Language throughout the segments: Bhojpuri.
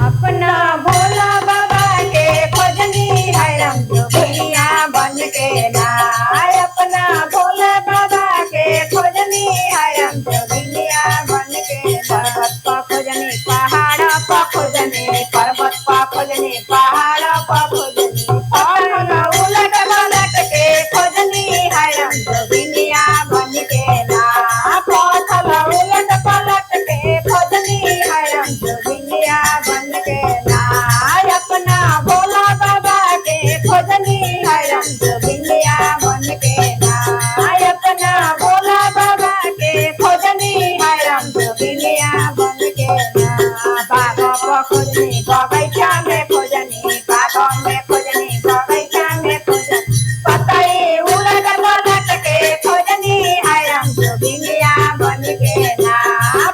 अपना भोला बाबा के खोजनी है रंग जोगिनिया बन के ना। अपना भोला बाबा के खोजनी है रंग जोगिनिया बन के। पर्वत पर खोजनी पहाड़ पर खोजनी, पर्वत पर खोजनी पहाड़ पर खोजनी, उलट पलट के खोजनी है रंग जोगिनिया बन के ना। पथल उलट पलट के खोजनी है रंग जोगिनिया बन के ना। अपना भोला बाबा के खोजनी है रंग जोगिनिया बन के ना। अपना भोला बाबा के खोजनी है रंग जोगिनिया बन के ना। बाग पर खोजनी बगैचा में खोजनी, बाग में खोजनी बगैचा में खोजनी, पतई उलट पलट के खोजनी है रंग जोगिनिया बन के ना।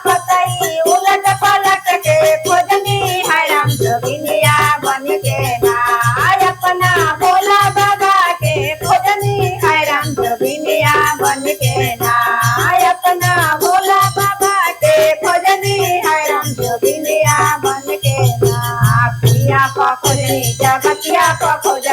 पतई उलट पलट के खोजनी है रंग जोगिनिया बन के ना। अपना भोला बाबा के खोजनी है रंग जोगिनिया बन के ना। अपना भोला बाबा के खोजनी है रंग जोगिनिया बन के ना। पिया पर खोजनी जगतिया पर खोजनी,